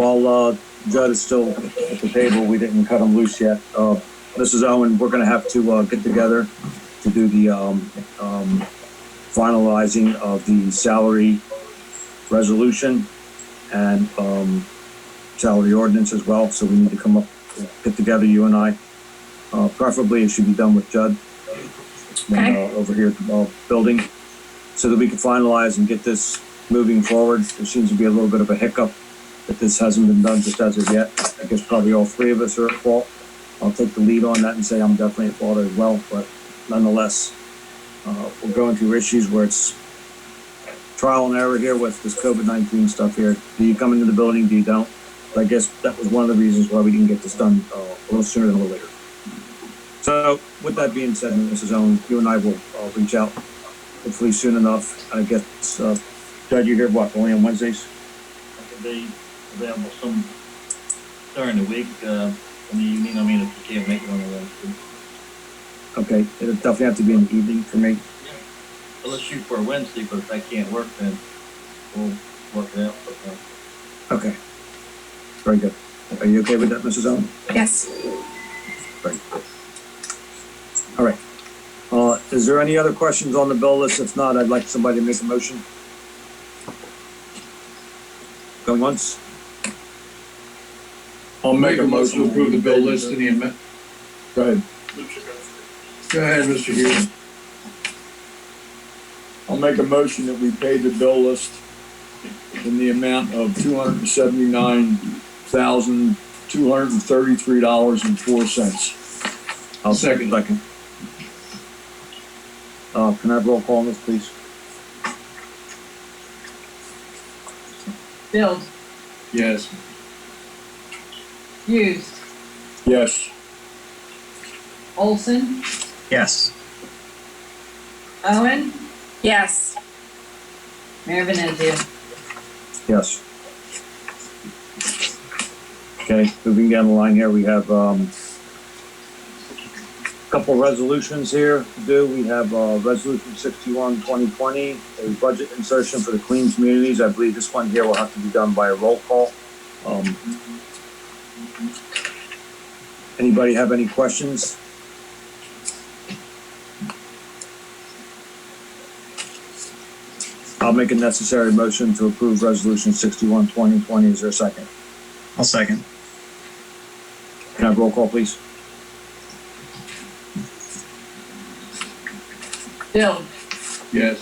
while Judd is still at the table, we didn't cut him loose yet. Mrs. Owen, we're going to have to get together to do the finalizing of the salary resolution and salary ordinance as well. So we need to get together, you and I. Preferably, it should be done with Judd and, over here at the building, so that we can finalize and get this moving forward. There seems to be a little bit of a hiccup that this hasn't been done just as of yet. I guess probably all three of us are at fault. I'll take the lead on that and say I'm definitely at fault as well, but nonetheless, we're going through issues where it's trial and error here with this COVID-19 stuff here. Do you come into the building? Do you don't? But I guess that was one of the reasons why we didn't get this done a little sooner than a little later. So with that being said, Mrs. Owen, you and I will reach out hopefully soon enough. I guess, Judd, you're here, what, only on Wednesdays? I could be available some during the week, in the evening. I mean, if you can't make it on the Wednesday. Okay, it'll definitely have to be in the evening for me. Yeah. Well, let's shoot for a Wednesday, but if I can't work, then we'll work it out. Okay, very good. Are you okay with that, Mrs. Owen? Yes. Great. All right. Is there any other questions on the bill list? If not, I'd like somebody to make a motion. Going once? I'll make a motion to approve the bill list in the amendment. Go ahead. Go ahead, Mr. Hughes. I'll make a motion that we pay the bill list in the amount of $279,233.04. I'll second. Can I have roll call on this, please? Bill, Yes. Hughes, Yes. Olson, Yes. Owen, Yes. Mayor Venezia. Yes. Okay, moving down the line here, we have a couple resolutions here to do. We have Resolution 61, 2020, a budget insertion for the clean communities. I believe this one here will have to be done by a roll call. Anybody have any questions? I'll make a necessary motion to approve Resolution 61, 2020. Is there a second? I'll second. Can I have roll call, please? Bill, Yes.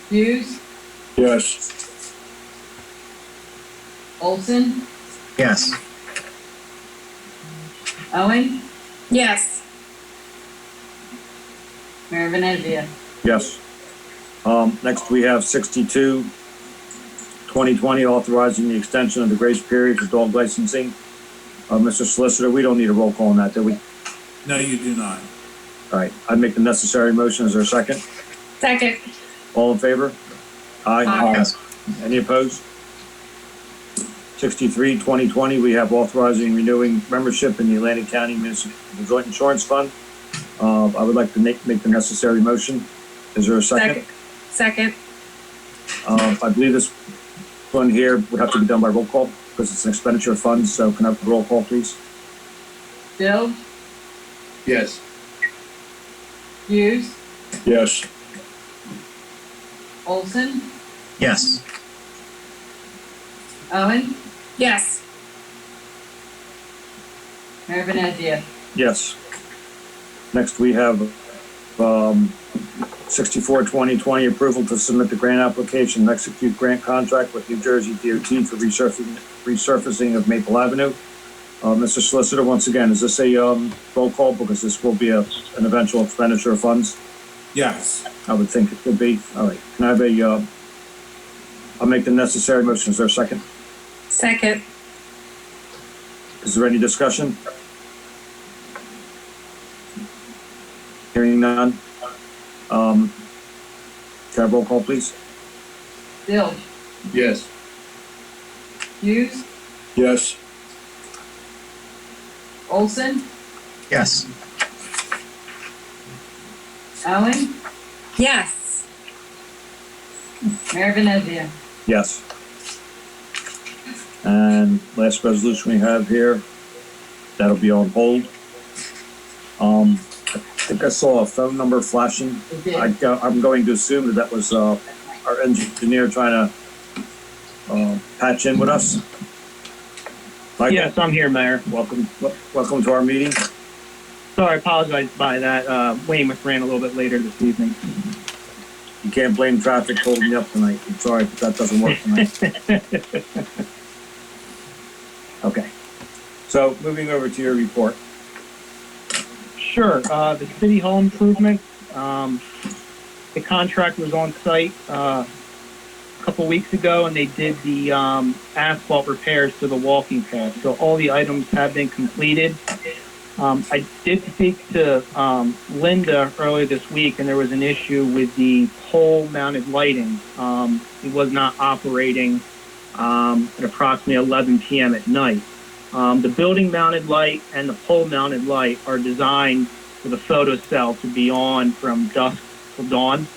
Hughes, Yes. Olson, Yes. Owen, Yes. Mayor Venezia. Yes. Next, we have 62, 2020, authorizing the extension of the grace period for dog licensing. Mr. Solicitor, we don't need a roll call on that, do we? No, you do not. All right, I'd make the necessary motion. Is there a second? Second. All in favor? Aye. Aye. Yes. Any opposed? 63, 2020, we have authorizing renewing membership in the Atlantic County Municipal Joint Insurance Fund. I would like to make the necessary motion. Is there a second? Second. I believe this one here would have to be done by roll call because it's an expenditure of funds. So can I have a roll call, please? Bill, Yes. Hughes, Yes. Olson, Yes. Owen, Yes. Mayor Venezia. Yes. Next, we have 64, 2020, approval to submit the grant application and execute grant contract with New Jersey DOT for resurfacing of Maple Avenue. Mr. Solicitor, once again, is this a roll call because this will be an eventual expenditure of funds? Yes. I would think it could be. All right. Can I have I'll make the necessary motion. Is there a second? Second. Is there any discussion? Hearing none. Can I have roll call, please? Bill, Yes. Hughes, Yes. Olson, Yes. Owen, Yes. Mayor Venezia. Yes. And last resolution we have here, that'll be on hold. I think I saw a phone number flashing. It did. I'm going to assume that that was, our engineer trying to, patch in with us. Michael, Yes, I'm here, Mayor. Welcome. welcome to our meeting. Sorry, I apologize by that. Weymouth ran a little bit later this evening. You can't blame traffic holding you up tonight. I'm sorry, but that doesn't work tonight. Okay. So moving over to your report. Sure. The city hall improvement, the contractor was on site a couple weeks ago, and they did the asphalt repairs to the walking path. So all the items have been completed. I did speak to Linda earlier this week, and there was an issue with the pole-mounted lighting. It was not operating at approximately 11 p.m. at night. The building-mounted light and the pole-mounted light are designed for the photo cell to be on from dusk till dawn.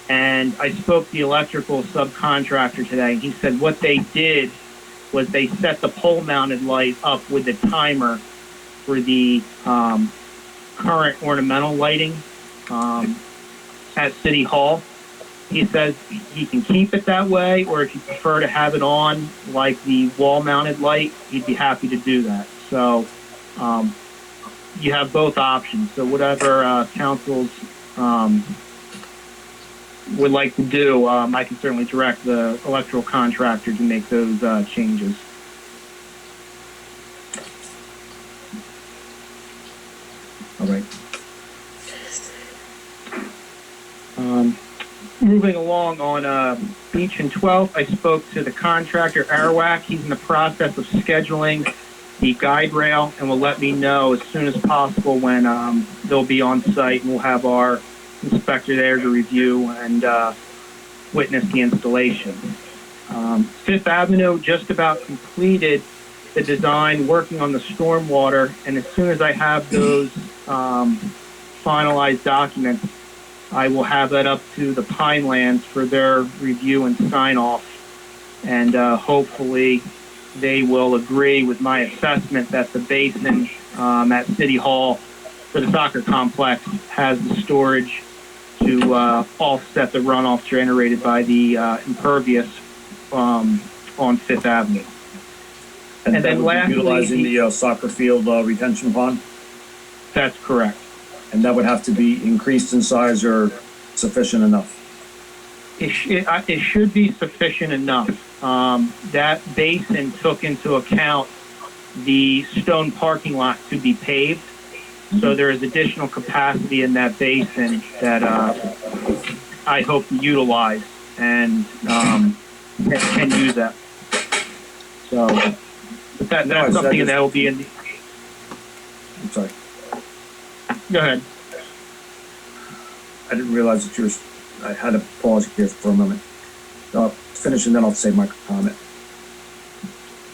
And I spoke to the electrical subcontractor today, and he said what they did was they set the pole-mounted light up with the timer for the current ornamental lighting at City Hall. He says he can keep it that way, or if you prefer to have it on like the wall-mounted light, he'd be happy to do that. So you have both options. So whatever councils would like to do, I can certainly direct the electrical contractor to make those changes. All right. Moving along on Beach and 12th, I spoke to the contractor, Arawak. He's in the process of scheduling the guide rail and will let me know as soon as possible when they'll be on site, and we'll have our inspector there to review and witness the installation. Fifth Avenue just about completed the design, working on the stormwater, and as soon as I have those finalized documents, I will have that up to the Pinelands for their review and sign off, and hopefully they will agree with my assessment that the basin at City Hall for the soccer complex has the storage to offset the runoff generated by the impervious on Fifth Avenue. And And that then would be lastly, utilizing the soccer field retention pond, That's correct. and that would have to be increased in size or sufficient enough. It should be sufficient enough. That basin took into account the stone parking lot to be paved, so there is additional capacity in that basin that I hope to utilize and can use that. So, but that's No, something that will be in the... I'm sorry. Go ahead. I didn't realize that I had to pause here for a moment. Finish and then I'll say my comment.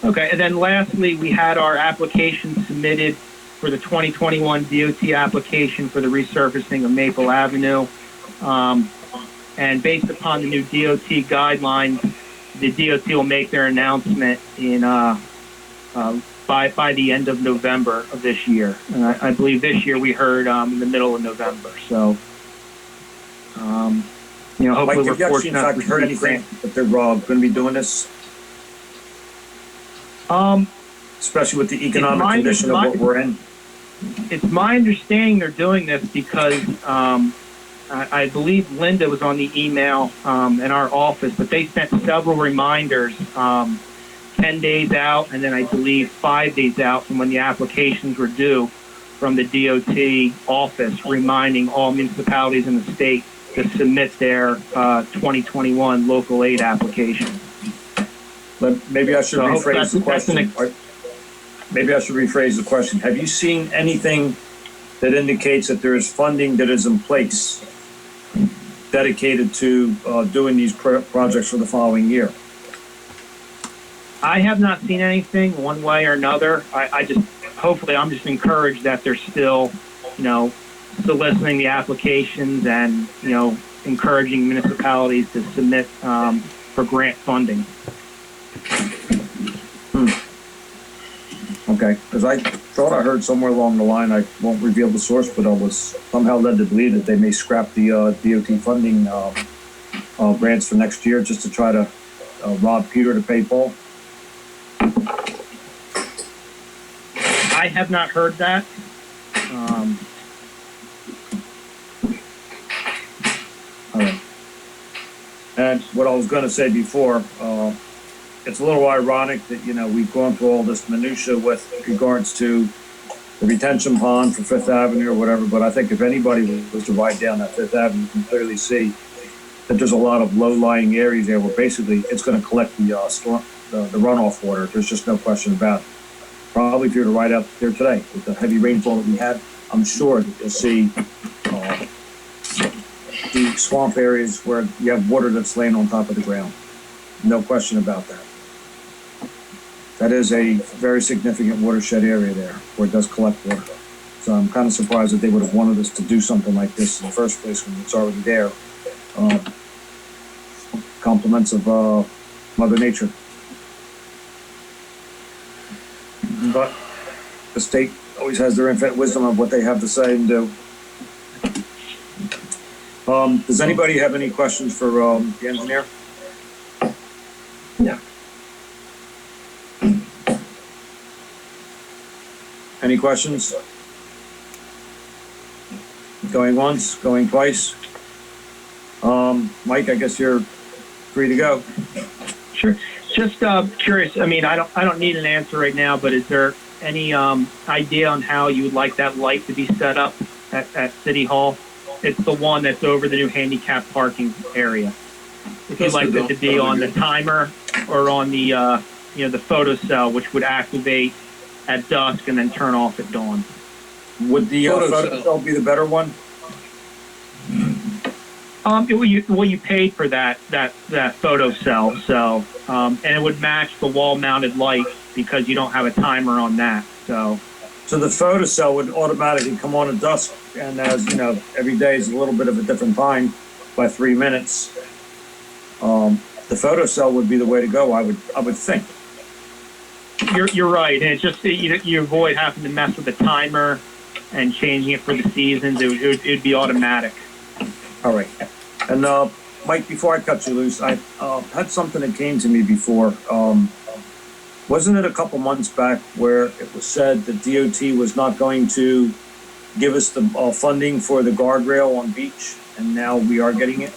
Okay, and then lastly, we had our application submitted for the 2021 DOT application for the resurfacing of Maple Avenue. And based upon the new DOT guidelines, the DOT will make their announcement in by the end of November of this year. And I believe this year we heard in the middle of November. So, hopefully Mike, we're have you actually in fortunate fact to heard receive anything that they're going to be doing this, grants. especially with the economic my- condition of what we're in? It's my understanding they're doing this because I believe Linda was on the email in our office, but they sent several reminders 10 days out, and then I believe 5 days out from when the applications were due from the DOT office, reminding all municipalities in the state to submit their 2021 local aid application. Maybe I should So I hope rephrase the that's an question. Maybe I should rephrase the question. Have you seen anything that indicates that there is funding that is in place dedicated to doing these projects for the following year? I have not seen anything one way or another. Hopefully I'm just encouraged that they're still, soliciting the applications and, encouraging municipalities to submit for grant funding. Okay, because I thought I heard somewhere along the line, I won't reveal the source, but I was somehow led to believe that they may scrap the DOT funding grants for next year just to try to rob Peter to pay Paul. I have not heard that. All right. And what I was going to say before, it's a little ironic that, we've gone through all this minutia with regards to the retention pond for Fifth Avenue or whatever, but I think if anybody was to ride down that Fifth Avenue, you can clearly see that there's a lot of low-lying areas there where basically it's going to collect the runoff water. There's just no question about it. Probably if you were to ride out there today with the heavy rainfall that we had, I'm sure that you'll see the swamp areas where you have water that's laying on top of the ground. No question about that. That is a very significant watershed area there where it does collect water. So I'm kind of surprised that they would have wanted us to do something like this in the first place when it's already there. Compliments of Mother Nature. But the state always has their infinite wisdom of what they have to say and do. Does anybody have any questions for the engineer? No. Any questions? Going once, going twice? Mike, I guess you're free to go. Sure. Just curious. I mean, I don't need an answer right now, but is there any idea on how you would like that light to be set up at City Hall? It's the one that's over the new handicap parking area. If you'd like it to be on the timer or on the the photo cell, which would activate at dusk and then turn off at dawn. Would the photo cell be the better one? You paid for that photo cell, so and it would match the wall mounted light because you don't have a timer on that. So the photo cell would automatically come on at dusk, and as every day is a little bit of a different time by 3 minutes. The photo cell would be the way to go. I would think. You're right, and it's just you avoid having to mess with the timer and changing it for the seasons. It'd be automatic. All right. And Mike, before I cut you loose, I had something that came to me before. Wasn't it a couple months back where it was said that DOT was not going to give us the funding for the guardrail on Beach, and now we are getting it?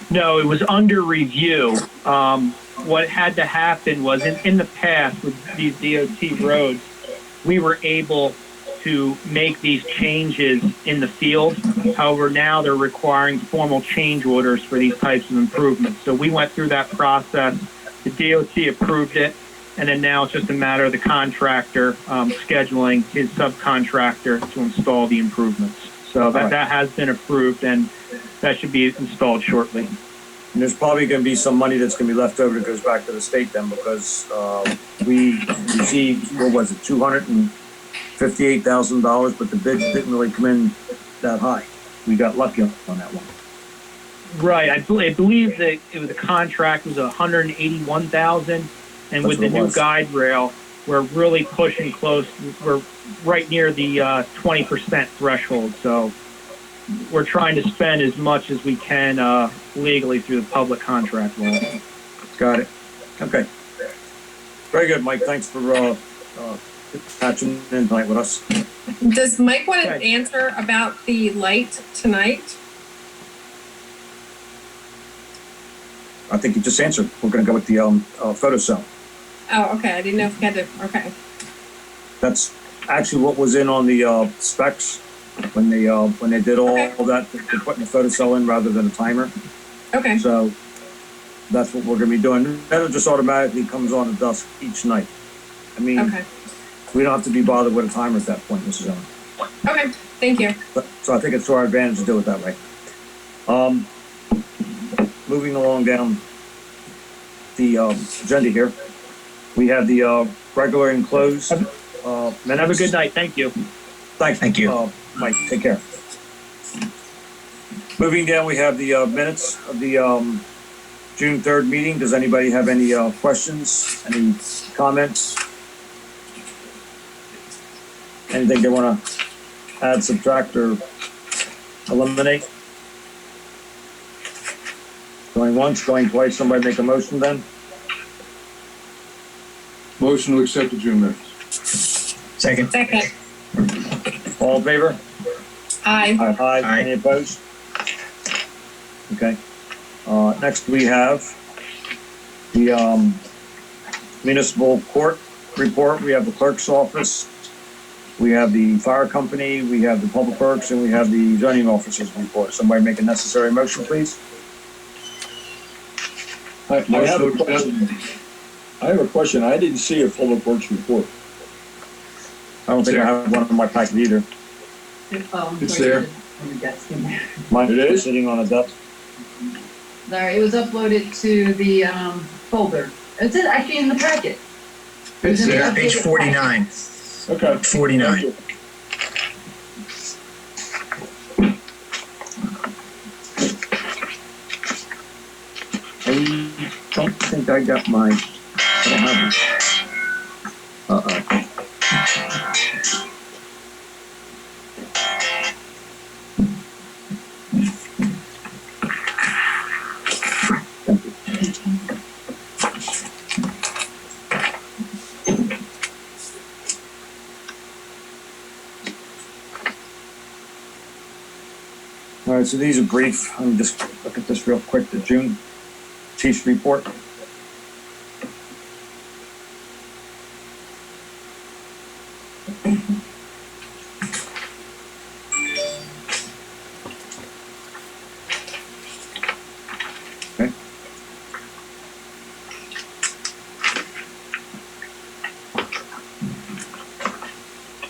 No, it was under review. What had to happen was in the past with these DOT roads, we were able to make these changes in the field. However, now they're requiring formal change orders for these types of improvements. So we went through that process. The DOT approved it, and then now it's just a matter of the contractor scheduling his subcontractor to install the improvements. So that has been approved, and that should be installed shortly. And there's probably going to be some money that's going to be left over that goes back to the state then, because we received, what was it, $258,000, but the bid didn't really come in that high. We got lucky on that one. Right, I believe that the contract was $181,000, and with the new guide rail, we're really pushing close. We're right near the 20% threshold, so we're trying to spend as much as we can legally through the public contract law. Got it. Okay. Very good, Mike. Thanks for patching in tonight with us. Does Mike want an answer about the light tonight? I think you just answered. We're going to go with the photo cell. Oh, okay. I didn't know if you had to. Okay. That's actually what was in on the specs when they did all that. They're putting a photo cell in rather than a timer. Okay. So that's what we're going to be doing. Then it just automatically comes on at dusk each night. I mean, we don't have to be bothered with a timer at that point, Mrs. Owen. Okay. Thank you. So I think it's to our advantage to do it that way. Moving along down the agenda here, we have the regular and closed minutes. Have a good night. Thank you. Thank you. Mike, take care. Moving down, we have the minutes of the June 3rd meeting. Does anybody have any questions, any comments? Anything they wanna add, subtract, or eliminate? Going once, going twice, somebody make a motion then? Motion to accept the June minutes. Second. Second. All in favor? Aye. Aye. Aye. Any opposed? Okay. Next we have the, municipal court report. We have the clerk's office. We have the fire company, we have the public works, and we have the zoning officers report. Somebody make a necessary motion, please? I have Motion a to accept. question. I have a question. I didn't see a public works report. I don't think I have one in my packet either. It's there. Mine It is is? sitting on a desk. Sorry, it was uploaded to the, folder. It's actually in the packet. It's there. Page 49. Okay. 49. Thank you. I don't think I got my, I don't have it. Uh-oh. All right, so these are brief. Let me just look at this real quick. The June Chief's report. Okay.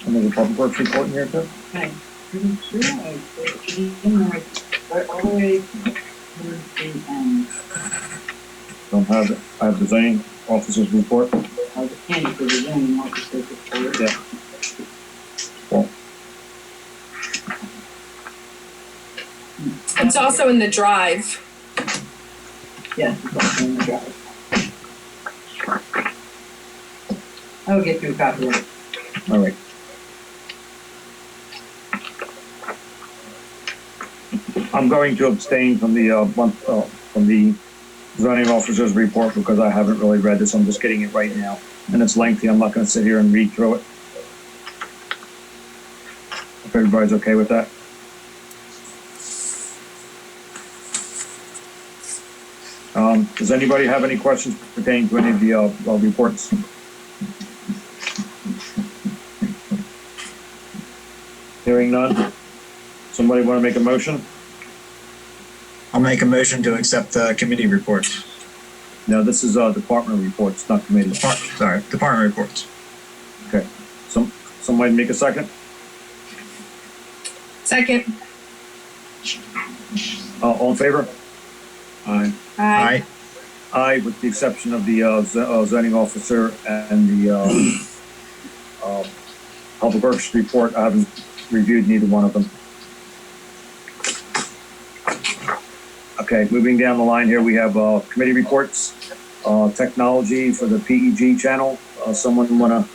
And there's a public works report in here too? Pretty sure I put it in right all the way towards the end. Don't have it. I have the zoning officer's report. I was handy for the zoning officer report. Yeah. Well, It's also in the drive. Yes, it's also in the drive. I will get you a copy of it. all right. I'm going to abstain from the, from the zoning officer's report because I haven't really read this. I'm just getting it right now. And it's lengthy. I'm not gonna sit here and read through it. If everybody's okay with that. Does anybody have any questions pertaining to any of the, reports? Hearing none. Somebody wanna make a motion? I'll make a motion to accept the committee reports. No, this is, department reports, not committee. Department reports. Okay. Somebody make a second? Second. All in favor? Aye. Aye. Aye, with the exception of the, zoning officer and the, public works report. I haven't reviewed neither one of them. Okay, moving down the line here, we have, committee reports, technology for the PEG channel. Someone wanna,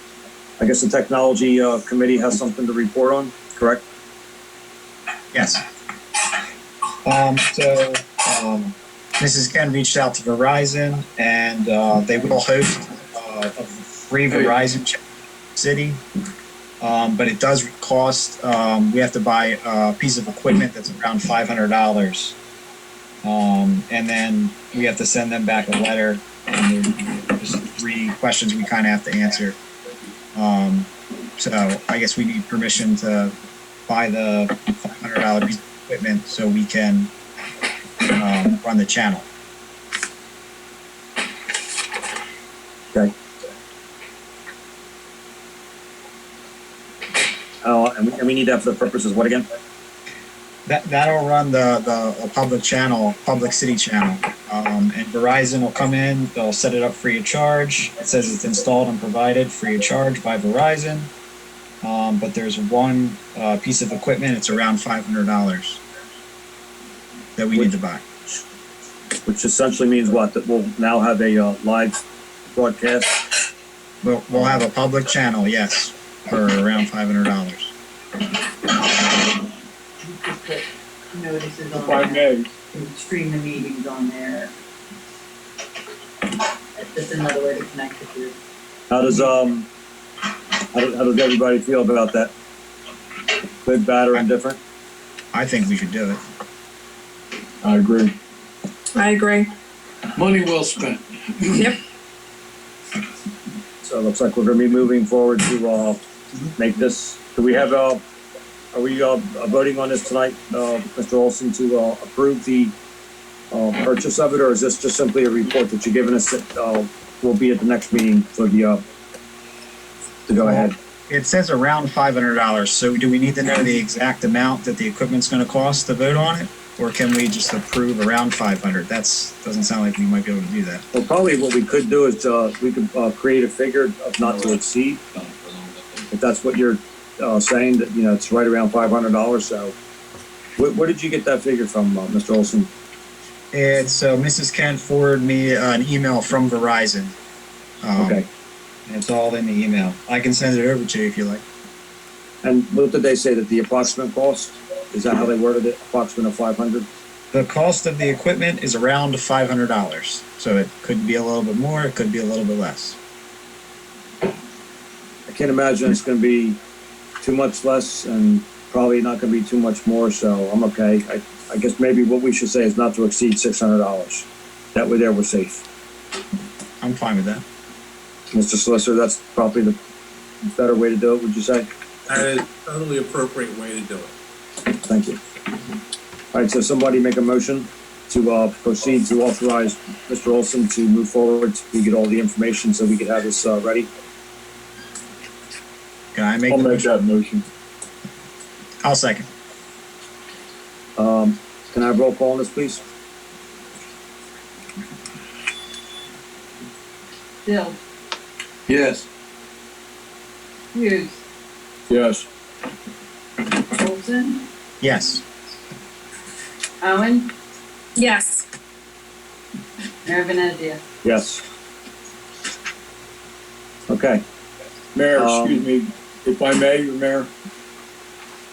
I guess the technology, committee has something to report on, correct? Yes. Mrs. Ken reached out to Verizon and they will host a free Verizon city. But it does cost, we have to buy a piece of equipment that's around $500. And then we have to send them back a letter. And there's 3 questions we kind of have to answer. So I guess we need permission to buy the $500 piece of equipment so we can run the channel. Okay. And we need that for the purposes, what again? That'll run the public channel, public city channel. And Verizon will come in, they'll set it up free of charge. It says it's installed and provided free of charge by Verizon. But there's one piece of equipment, it's around $500 that we need to buy. Which essentially means what? That we'll now have a live broadcast. We'll have a public channel, yes. for around $500. You could put notices on If I there, may, and stream the meetings on there. That's just another way to connect with you. How does everybody feel about that? Good, bad, or indifferent? I think we should do it. I agree. I agree. Money well spent. Yep. So it looks like we're gonna be moving forward to, make this, do we have, are we, voting on this tonight, Mr. Olson, to, approve the, purchase of it, or is this just simply a report that you're giving us that, will be at the next meeting for the, to go ahead? It says around $500, so do we need to know the exact amount that the equipment's gonna cost to vote on it? Or can we just approve around 500? Doesn't sound like we might be able to do that. Well, probably what we could do is, we could, create a figure of not to exceed, if that's what you're, saying, that, it's right around $500, so. Where did you get that figure from, Mr. Olson? It's, Mrs. Kent forwarded me an email from Verizon. Okay, It's all in the email. I can send it over to you if you like. and what did they say, that the approximate cost, is that how they worded it, approximate of 500? The cost of the equipment is around $500, so it could be a little bit more, it could be a little bit less. I can't imagine it's gonna be too much less, and probably not gonna be too much more, so I'm okay. I guess maybe what we should say is not to exceed $600. That way there we're safe. I'm fine with that. Mr. Solicitor, that's probably the better way to do it, would you say? That is a totally appropriate way to do it. Thank you. All right, so somebody make a motion to proceed to authorize Mr. Olson to move forward to get all the information so we could have this ready. Can I make I'll the make motion? that motion. I'll second. Can I have roll call on this, please? Bill, Yes. Hughes, Yes. Olson, Yes. Owen, Yes. Mayor Venezia. Yes. Okay. Mayor, excuse me, if I may, Mayor?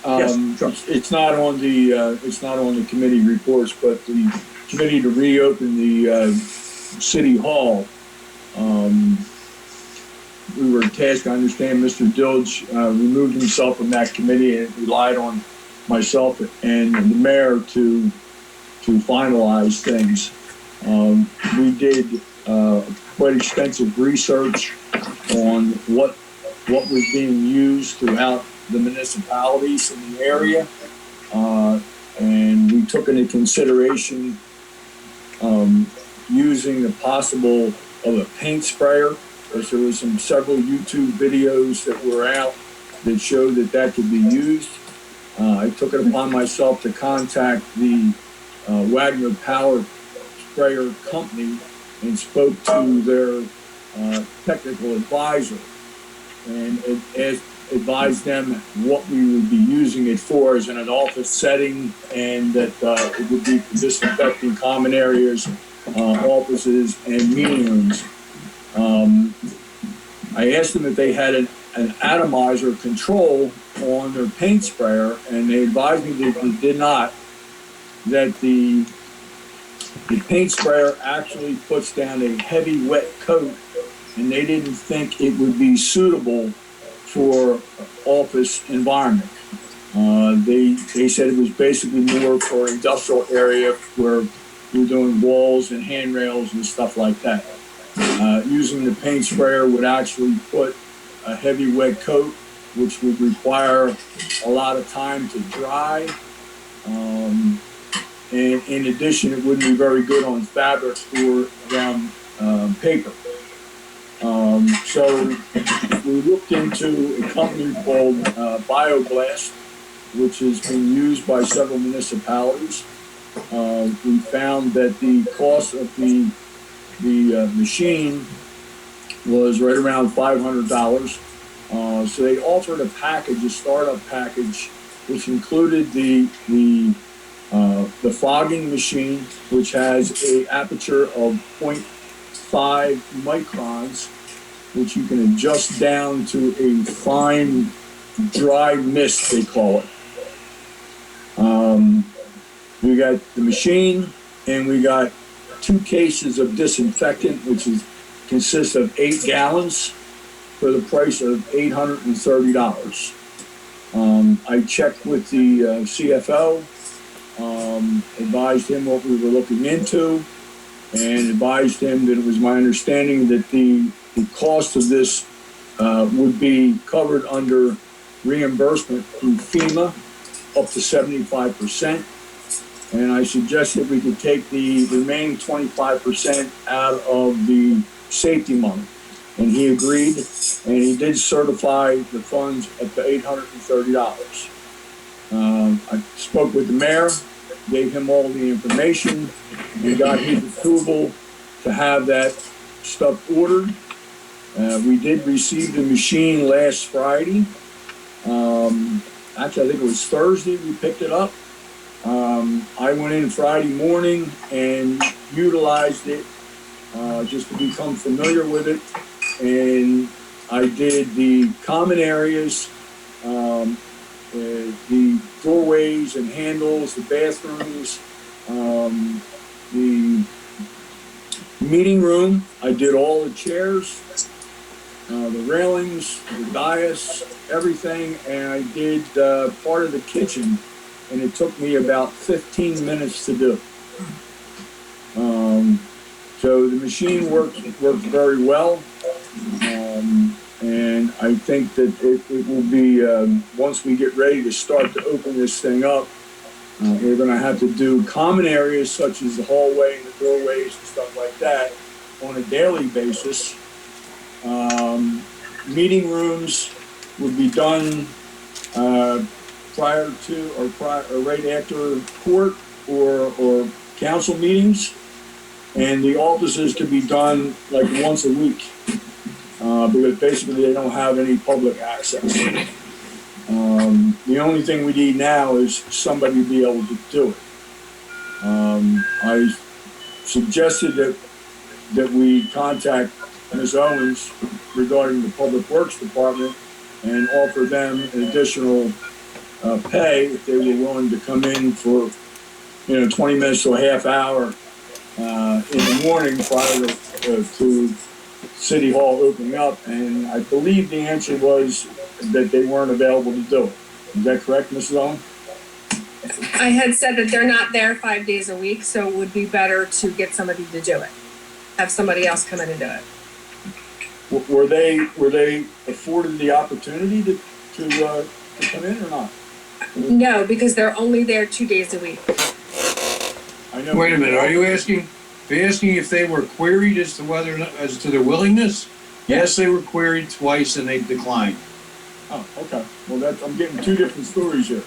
Yes, sure. It's not on the committee reports, but the committee to reopen the, city hall, we were tasked, I understand Mr. Dilge, removed himself from that committee and relied on myself and the mayor to finalize things. We did, quite extensive research on what was being used throughout the municipalities in the area. And we took into consideration, using the possible of a paint sprayer, because there was several YouTube videos that were out that showed that could be used. I took it upon myself to contact the Wagner Power Sprayer Company and spoke to their technical advisor and advised them what we would be using it for as in an office setting, and that it would be for disinfecting common areas, offices, and meeting rooms. I asked them if they had an atomizer control on their paint sprayer, and they advised me that they did not, that the paint sprayer actually puts down a heavy wet coat, and they didn't think it would be suitable for office environment. They said it was basically more for industrial area where we're doing walls and handrails and stuff like that. Using the paint sprayer would actually put a heavy wet coat, which would require a lot of time to dry. And in addition, it wouldn't be very good on fabrics or around paper. So we looked into a company called BioBlast, which has been used by several municipalities. We found that the cost of the machine was right around $500. So they offered a package, a startup package, which included the fogging machine, which has a aperture of 0.5 microns, which you can adjust down to a fine, dry mist, they call it. We got the machine, and we got 2 cases of disinfectant, which consists of 8 gallons for the price of $830. I checked with the CFO, advised him what we were looking into, and advised him that it was my understanding that the cost of this would be covered under reimbursement through FEMA up to 75%. And I suggested we could take the remaining 25% out of the safety money. And he agreed, and he did certify the funds up to $830. I spoke with the mayor, gave him all the information, and got his approval to have that stuff ordered. We did receive the machine last Friday. Actually, I think it was Thursday we picked it up. I went in Friday morning and utilized it just to become familiar with it. And I did the common areas, the doorways and handles, the bathrooms, the meeting room. I did all the chairs, the railings, the dais, everything, and I did part of the kitchen, and it took me about 15 minutes to do. So the machine works very well, and I think that it will be, once we get ready to start to open this thing up, we're going to have to do common areas such as the hallway and the doorways and stuff like that on a daily basis. Meeting rooms would be done prior to or right after court or council meetings, and the offices could be done like once a week because basically they don't have any public access. The only thing we need now is somebody to be able to do it. I suggested that we contact Ms. Owens regarding the Public Works Department and offer them an additional pay if they were willing to come in for 20 minutes to a half hour in the morning prior to City Hall opening up. And I believe the answer was that they weren't available to do it. Is that correct, Mrs. Owen? I had said that they're not there 5 days a week, so it would be better to get somebody to do it. Have somebody else come in and do it. Were they afforded the opportunity to come in or not? No, because they're only there 2 days a week. I know. Wait a minute, are you asking if they were queried as to as to their willingness? Yes, they were queried twice and they declined. Oh, okay. Well, I'm getting 2 different stories here.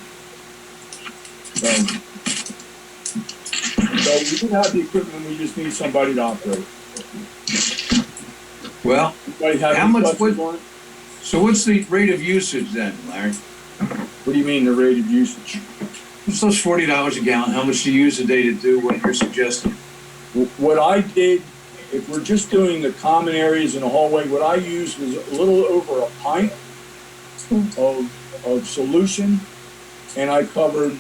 So we do have the equipment, we just need somebody to operate. Well, Anybody have how any much questions on it? so what's the rate of usage then, Larry? What do you mean the rate of usage? It's those $40 a gallon. How much do you use a day to do what you're suggesting? What I did, if we're just doing the common areas in the hallway, what I used was a little over a pint of solution, and I covered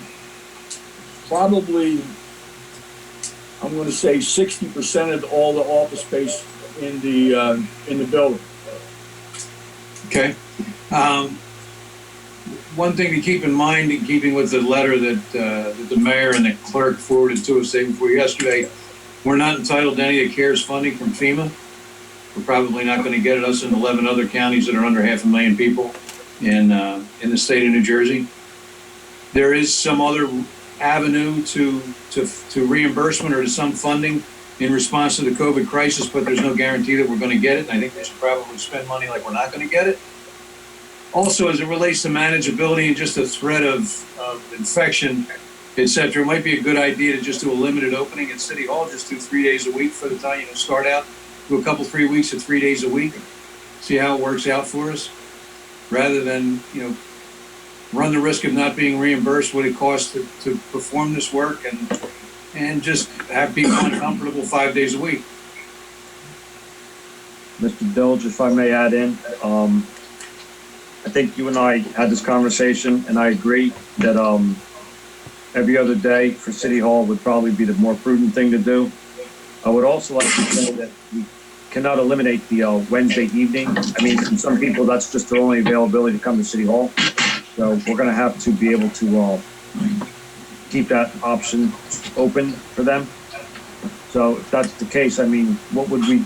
probably, I'm going to say 60% of all the office space in the building. Okay. One thing to keep in mind, in keeping with the letter that the mayor and the clerk forwarded to us day before yesterday, we're not entitled to any of the CARES funding from FEMA. We're probably not going to get it, us in 11 other counties that are under 500,000 people in the state of New Jersey. There is some other avenue to reimbursement or to some funding in response to the COVID crisis, but there's no guarantee that we're going to get it. And I think they should probably spend money like we're not going to get it. Also, as it relates to manageability and just the threat of infection, et cetera, it might be a good idea to just do a limited opening at City Hall, just do 3 days a week for the time, start out, do a couple, 3 weeks of 3 days a week, see how it works out for us, rather than, run the risk of not being reimbursed what it costs to perform this work and just have people uncomfortable 5 days a week. Mr. Dilge, if I may add in, I think you and I had this conversation, and I agree that, every other day for City Hall would probably be the more prudent thing to do. I would also like to say that we cannot eliminate the, Wednesday evening. I mean, for some people, that's just their only availability to come to City Hall. So we're gonna have to be able to, keep that option open for them. So if that's the case, I mean, what would we